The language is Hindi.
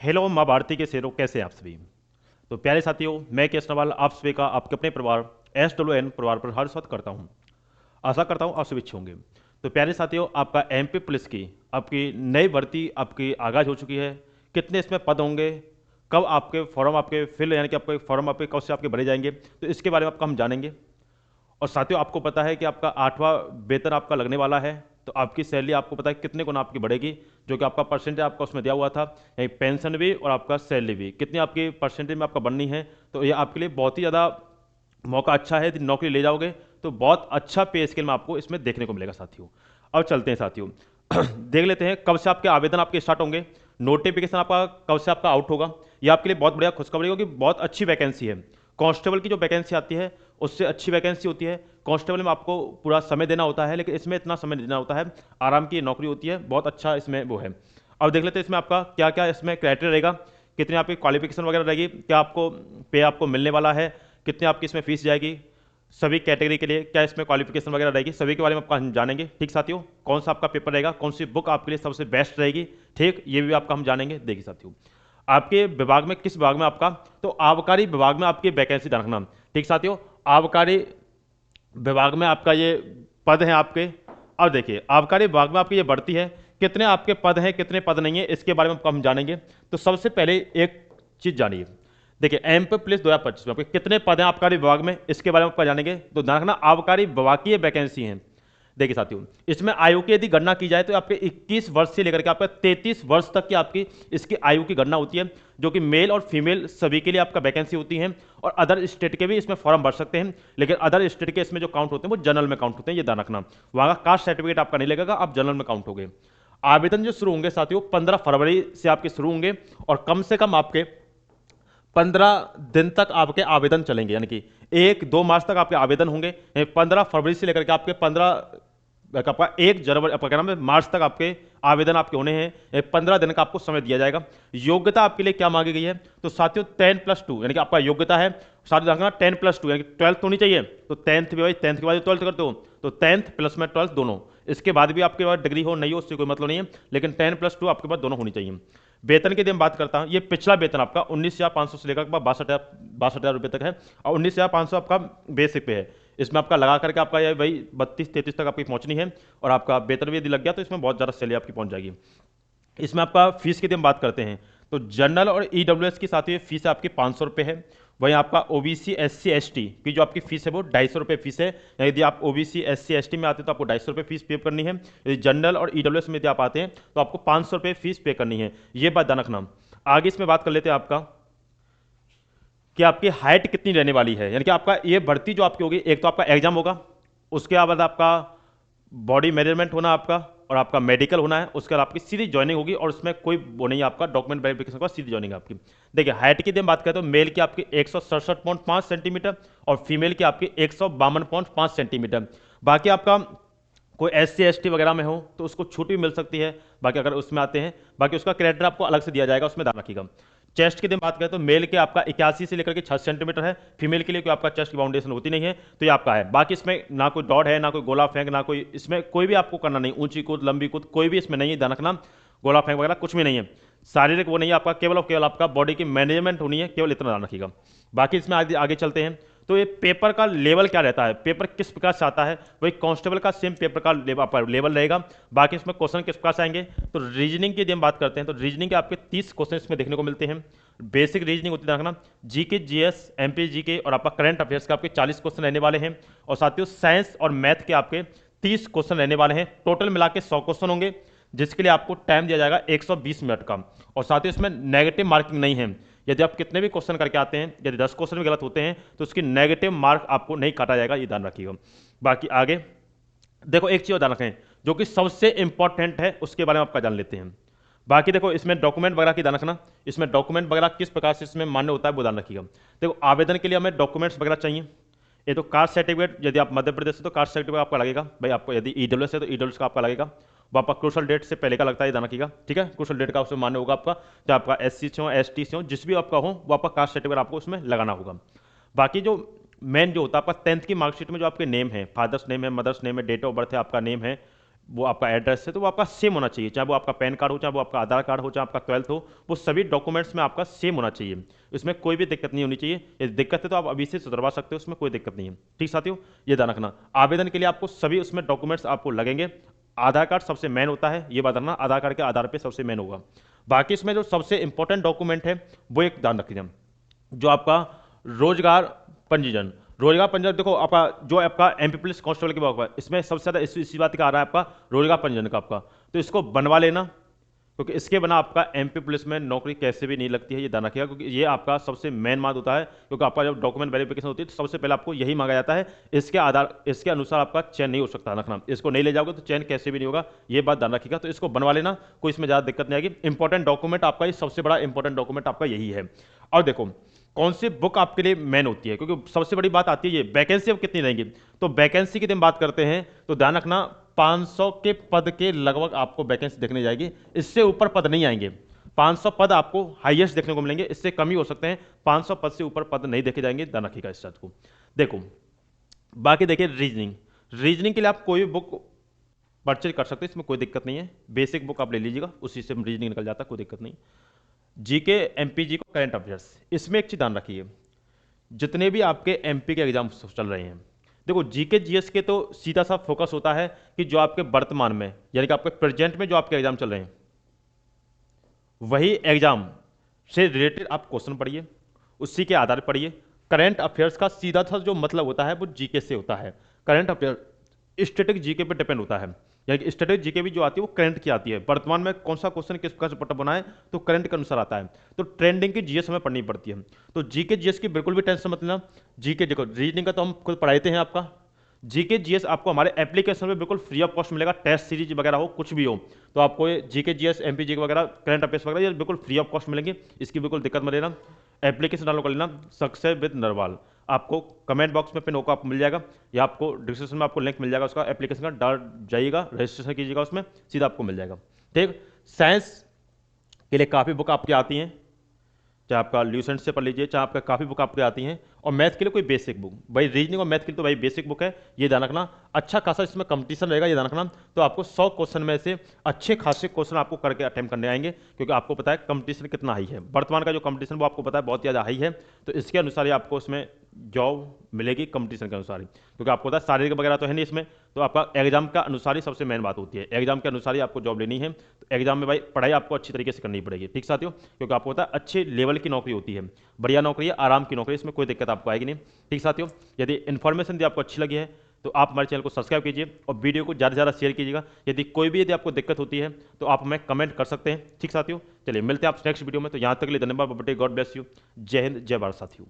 हेलो माँ भारती के शेरों, कैसे हैं आप सभी। तो प्यारे साथियों, मैं केस नवाल आप सभी का आपके अपने परिवार SWN परिवार पर हर स्वागत करता हूँ। आशा करता हूँ आप सभी अच्छे होंगे। तो प्यारे साथियों, आपका MP पुलिस की आपकी नई भर्ती आपकी आगाज हो चुकी है। कितने इसमें पद होंगे, कब आपके फॉर्म आपके फिल यानी कि आपके फॉर्म आपके कब से आपके भरे जाएंगे, तो इसके बारे में आपका हम जानेंगे। और साथियों, आपको पता है कि आपका 8वां वेतन आपका लगने वाला है। तो आपकी सैलरी आपको पता है कितने गुना आपकी बढ़ेगी, जो कि आपका परसेंटेज आपका उसमें दिया हुआ था। यही पेंशन भी और आपका सैलरी भी कितनी आपकी परसेंटेज में आपका बननी है। तो ये आपके लिए बहुत ही ज़्यादा मौका अच्छा है। यदि नौकरी ले जाओगे तो बहुत अच्छा पे स्केल में आपको इसमें देखने को मिलेगा साथियों। अब चलते हैं साथियों। देख लेते हैं कब से आपके आवेदन आपके स्टार्ट होंगे, नोटिफिकेशन आपका कब से आपका आउट होगा। ये आपके लिए बहुत बढ़िया खुशखबरी होगी, बहुत अच्छी वैकेंसी है। कांस्टेबल की जो वैकेंसी आती है उससे अच्छी वैकेंसी होती है। कांस्टेबल में आपको पूरा समय देना होता है, लेकिन इसमें इतना समय नहीं देना होता है। आराम की नौकरी होती है, बहुत अच्छा इसमें वो है। अब देख लेते हैं इसमें आपका क्या क्या इसमें क्राइटेरिया रहेगा, कितनी आपकी क्वालिफिकेशन वगैरह रहेगी, क्या आपको पे आपको मिलने वाला है, कितनी आपकी इसमें फीस जाएगी, सभी कैटेगरी के लिए क्या इसमें क्वालिफिकेशन वगैरह रहेगी, सभी के बारे में आपका हम जानेंगे। ठीक साथियों, कौन सा आपका पेपर रहेगा, कौन सी बुक आपके लिए सबसे बेस्ट रहेगी, ठीक ये भी आपका हम जानेंगे। देखिए साथियों, आपके विभाग में किस विभाग में आपका, तो आबकारी विभाग में आपकी वैकेंसी रखना। ठीक साथियों, आबकारी विभाग में आपका ये पद हैं आपके। अब देखिए, आबकारी विभाग में आपकी ये बढ़ती है, कितने आपके पद हैं कितने पद नहीं है, इसके बारे में आपको हम जानेंगे। तो सबसे पहले एक चीज जानिए, देखिए MP पुलिस 2025 में आपके कितने पद हैं आबकारी विभाग में, इसके बारे में आपका जानेंगे। तो ध्यान रखना, आबकारी विभाग की ये वैकेंसी है। देखिए साथियों, इसमें आयु की यदि गणना की जाए तो आपके 21 वर्ष से लेकर के आपका 33 वर्ष तक की आपकी इसकी आयु की गणना होती है, जो कि मेल और फीमेल सभी के लिए आपका वैकेंसी होती है। और अदर स्टेट के भी इसमें फॉर्म भर सकते हैं, लेकिन अदर स्टेट के इसमें जो काउंट होते हैं वो जनरल में काउंट होते हैं, ये ध्यान रखना। वहां का कास्ट सर्टिफिकेट आपका नहीं लगेगा, आप जनरल में काउंट होंगे। आवेदन जो शुरू होंगे साथियों 15 फरवरी से आपके शुरू होंगे, और कम से कम आपके 15 दिन तक आपके आवेदन चलेंगे, यानी कि 1-2 मार्च तक आपके आवेदन होंगे। 15 फरवरी से लेकर के आपके 1 जनवरी आपका क्या नाम है मार्च तक आपके आवेदन आपके होने हैं। 15 दिन का आपको समय दिया जाएगा। योग्यता आपके लिए क्या मांगी गई है, तो साथियों 10+2 यानी कि आपका योग्यता है। साथ रखना 10+2 यानी कि 12th होनी चाहिए। तो 10th भी भाई 10th के बाद 12th करते हो, तो 10th प्लस में 12th दोनों। इसके बाद भी आपके पास डिग्री हो नहीं हो उससे कोई मतलब नहीं है, लेकिन 10+2 आपके पास दोनों होनी चाहिए। वेतन के दिन बात करता हूं, ये पिछला वेतन आपका 19,500 से लेकर 62,000 रुपये तक है, और 19,500 आपका बेसिक पे है। इसमें आपका लगा करके आपका ये वही 32-33 तक आपकी पहुंचनी है, और आपका वेतन भी यदि लग गया तो इसमें बहुत ज़्यादा सैलरी आपकी पहुंच जाएगी। इसमें आपका फीस की यदि हम बात करते हैं, तो जनरल और EWS की साथ ही फीस आपकी 500 रुपये है। वहीं आपका OBC SC ST की जो आपकी फीस है वो 250 रुपये फीस है। यदि आप OBC SC ST में आते हैं तो आपको 250 रुपये फीस पे करनी है। यदि जनरल और EWS में यदि आप आते हैं तो आपको 500 रुपये फीस पे करनी है। ये बात ध्यान रखना। आगे इसमें बात कर लेते हैं आपका कि आपकी हाइट कितनी रहने वाली है, यानी कि आपका ये भर्ती जो आपकी होगी, एक तो आपका एग्जाम होगा, उसके बाद आपका बॉडी मेजरमेंट होना आपका, और आपका मेडिकल होना है। उसके बाद आपकी सीधी ज्वाइनिंग होगी, और उसमें कोई वो नहीं है आपका डॉक्यूमेंट वेरिफिकेशन का, सीधी ज्वाइनिंग आपकी। देखिए, हाइट की बात करें तो मेल की आपकी 167.5 सेंटीमीटर, और फीमेल की आपकी 152.5 सेंटीमीटर। बाकी आपका कोई SC ST वगैरह में हो तो उसको छूट भी मिल सकती है, बाकी अगर उसमें आते हैं, बाकी उसका क्रेडिट आपको अलग से दिया जाएगा, उसमें ध्यान रखिएगा। चेस्ट की बात करें तो मेल के आपका 81 से लेकर के 6 सेंटीमीटर है, फीमेल के लिए कोई आपका चेस्ट की बाउंडेशन होती नहीं है, तो ये आपका है। बाकी इसमें ना कोई दौड़ है, ना कोई गोला फेंक, ना कोई इसमें कोई भी आपको करना नहीं, ऊंची कूद लंबी कूद कोई भी इसमें नहीं है, ध्यान रखना। गोला फेंक वगैरह कुछ भी नहीं है, शारीरिक वो नहीं है आपका, केवल और केवल आपका बॉडी की मैनेजमेंट होनी है, केवल इतना ध्यान रखिएगा। बाकी इसमें आगे आगे चलते हैं, तो ये पेपर का लेवल क्या रहता है, पेपर किस प्रकार से आता है, वही कांस्टेबल का सेम पेपर का लेवल रहेगा। बाकी इसमें क्वेश्चन किस प्रकार से आएंगे, तो रीजनिंग की हम बात करते हैं तो रीजनिंग के आपके 30 क्वेश्चन इसमें देखने को मिलते हैं। बेसिक रीजनिंग होती है रखना, GK GS MP GK और आपका करंट अफेयर्स के आपके 40 क्वेश्चन रहने वाले हैं, और साथियों साइंस और मैथ के आपके 30 क्वेश्चन रहने वाले हैं। टोटल मिला के 100 क्वेश्चन होंगे, जिसके लिए आपको टाइम दिया जाएगा 120 मिनट का। और साथ ही इसमें नेगेटिव मार्किंग नहीं है, यदि आप कितने भी क्वेश्चन करके आते हैं, यदि 10 क्वेश्चन भी गलत होते हैं तो उसकी नेगेटिव मार्क आपको नहीं काटा जाएगा, ये ध्यान रखिएगा। बाकी आगे देखो, एक चीज ध्यान रखें जो कि सबसे इंपॉर्टेंट है, उसके बारे में आपका जान लेते हैं। बाकी देखो, इसमें डॉक्यूमेंट वगैरह की ध्यान रखना, इसमें डॉक्यूमेंट वगैरह किस प्रकार से इसमें मान्य होता है वो ध्यान रखिएगा। देखो, आवेदन के लिए हमें डॉक्यूमेंट्स वगैरह चाहिए। ये तो कास्ट सर्टिफिकेट, यदि आप मध्य प्रदेश से तो कास्ट सर्टिफिकेट आपका लगेगा भाई, आपको यदि EWS है तो EWS का आपका लगेगा। वो आपका क्रूशल डेट से पहले का लगता है, ध्यान रखिएगा, ठीक है। क्रूशल डेट का उसमें मान्य होगा आपका, चाहे आपका SC से हो ST से हो, जिस भी आपका हो वो आपका कास्ट सर्टिफिकेट आपको उसमें लगाना होगा। बाकी जो मेन जो होता है आपका 10th की मार्कशीट में जो आपके नेम है, फादर्स नेम है, मदर्स नेम है, डेट ऑफ बर्थ है, आपका नेम है, वो आपका एड्रेस है तो वो आपका सेम होना चाहिए, चाहे वो आपका पैन कार्ड हो, चाहे वो आपका आधार कार्ड हो, चाहे आपका 12th हो, वो सभी डॉक्यूमेंट्स में आपका सेम होना चाहिए। इसमें कोई भी दिक्कत नहीं होनी चाहिए। यदि दिक्कत है तो आप अभी से सुधरवा सकते हो, उसमें कोई दिक्कत नहीं है। ठीक साथियों, ये ध्यान रखना। आवेदन के लिए आपको सभी उसमें डॉक्यूमेंट्स आपको लगेंगे। आधार कार्ड सबसे मेन होता है, ये बात रखना, आधार कार्ड के आधार पर सबसे मेन होगा। बाकी इसमें जो सबसे इंपॉर्टेंट डॉक्यूमेंट है वो एक ध्यान रखिए, जो आपका रोजगार पंजीयन। रोजगार पंजीयन देखो, आपका जो आपका एमपी पुलिस कांस्टेबल की बात, इसमें सबसे ज्यादा इसी बात का आ रहा है आपका रोजगार पंजीयन का आपका, तो इसको बनवा लेना, क्योंकि इसके बिना आपका एमपी पुलिस में नौकरी कैसे भी नहीं लगती है, ये ध्यान रखिएगा, क्योंकि ये आपका सबसे मेन बात होता है। क्योंकि आपका जब डॉक्यूमेंट वेरिफिकेशन होती है तो सबसे पहले आपको यही मांगा जाता है, इसके अनुसार आपका चयन नहीं हो सकता, रखना। इसको नहीं ले जाओगे तो चयन कैसे भी नहीं होगा, ये बात ध्यान रखिएगा। तो इसको बनवा लेना, कोई इसमें ज़्यादा दिक्कत नहीं आएगी। इंपॉर्टेंट डॉक्यूमेंट आपका ये सबसे बड़ा इंपॉर्टेंट डॉक्यूमेंट आपका यही है। और देखो कौन सी बुक आपके लिए मेन होती है, क्योंकि सबसे बड़ी बात आती है ये वैकेंसी अब कितनी रहेंगी। तो वैकेंसी की जब बात करते हैं तो ध्यान रखना 500 के पद के लगभग आपको वैकेंसी देखने जाएगी, इससे ऊपर पद नहीं आएंगे। 500 पद आपको हाईएस्ट देखने को मिलेंगे, इससे कम ही हो सकते हैं, 500 पद से ऊपर पद नहीं देखे जाएंगे, ध्यान रखिएगा इस बात को। देखो बाकी देखिए रीजनिंग के लिए आप कोई भी बुक परचेज कर सकते हैं, इसमें कोई दिक्कत नहीं है। बेसिक बुक आप ले लीजिएगा, उसी से रीजनिंग निकल जाता है, कोई दिक्कत नहीं। जीके एमपीजी को करंट अफेयर्स, इसमें एक चीज ध्यान रखिए, जितने भी आपके एमपी के एग्जाम चल रहे हैं, देखो जीके जीएस के तो सीधा सा फोकस होता है कि जो आपके वर्तमान में यानी कि आपके प्रेजेंट में जो आपके एग्जाम चल रहे हैं वही एग्जाम से रिलेटेड आप क्वेश्चन पढ़िए, उसी के आधार पर पढ़िए। करंट अफेयर्स का सीधा सा जो मतलब होता है वो जीके से होता है। करंट अफेयर स्टैटिक जीके पे डिपेंड होता है, यानी कि स्टैटिक जीके भी जो आती है वो करंट की आती है, वर्तमान में कौन सा क्वेश्चन किस प्रकार से पट्टा बना है तो करंट के अनुसार आता है। तो ट्रेंडिंग की जीएस हमें पढ़नी पड़ती है। तो जीके जीएस की बिल्कुल भी टेंशन मत लेना। जीके देखो रीजनिंग का तो हम खुद पढ़ाते हैं आपका, जीके जीएस आपको हमारे एप्लीकेशन में बिल्कुल फ्री ऑफ कॉस्ट मिलेगा। टेस्ट सीरीज वगैरह हो कुछ भी हो तो आपको ये जीके जीएस एमपी जीके वगैरह करंट अफेयर्स वगैरह ये बिल्कुल फ्री ऑफ कॉस्ट मिलेंगे, इसकी बिल्कुल दिक्कत मत लेना। एप्लीकेशन डाउनलोड कर लेना, सक्सेस विद नरवाल, आपको कमेंट बॉक्स में पिन होकर आपको मिल जाएगा, या आपको डिस्क्रिप्शन में आपको लिंक मिल जाएगा उसका, एप्लीकेशन का डाल जाइएगा, रजिस्ट्रेशन कीजिएगा, उसमें सीधा आपको मिल जाएगा। ठीक, साइंस के लिए काफ़ी बुक आपकी आती हैं, चाहे आपका ल्यूसेंट से पढ़ लीजिए, चाहे आपका काफ़ी बुक आपके आती हैं। और मैथ के लिए कोई बेसिक बुक, भाई रीजनिंग और मैथ के लिए तो भाई बेसिक बुक है, ये ध्यान रखना। अच्छा खासा इसमें कंपटीशन रहेगा, ये ध्यान रखना। तो आपको 100 क्वेश्चन में से अच्छे खासे क्वेश्चन आपको करके अटेम्प्ट करने आएंगे, क्योंकि आपको पता है कंपटीशन कितना हाई है, वर्तमान का जो कंपटीशन वो आपको पता है बहुत ज़्यादा हाई है। तो इसके अनुसार ही आपको उसमें जॉब मिलेगी कंपटीशन के अनुसार ही, क्योंकि आपको पता है शारीरिक वगैरह तो है नहीं इसमें, तो आपका एग्जाम का अनुसार ही सबसे मेन बात होती है, एग्जाम के अनुसार ही आपको जॉब लेनी है। तो एग्जाम में भाई पढ़ाई आपको अच्छी तरीके से करनी पड़ेगी, ठीक साथियों, क्योंकि आपको पता है अच्छे लेवल की नौकरी होती है, बढ़िया नौकरी है, आराम की नौकरी, इसमें कोई दिक्कत आपको आएगी नहीं। ठीक साथियों, यदि इन्फॉर्मेशन दी आपको अच्छी लगी है तो आप हमारे चैनल को सब्सक्राइब कीजिए और वीडियो को ज़्यादा से ज़्यादा शेयर कीजिएगा। यदि आपको दिक्कत होती है तो आप हमें कमेंट कर सकते हैं। ठीक साथियों, चलिए मिलते हैं आप नेक्स्ट वीडियो में, तो यहाँ तक के लिए धन्यवाद, गॉड ब्लेस यू, जय हिंद जय भारत साथियों।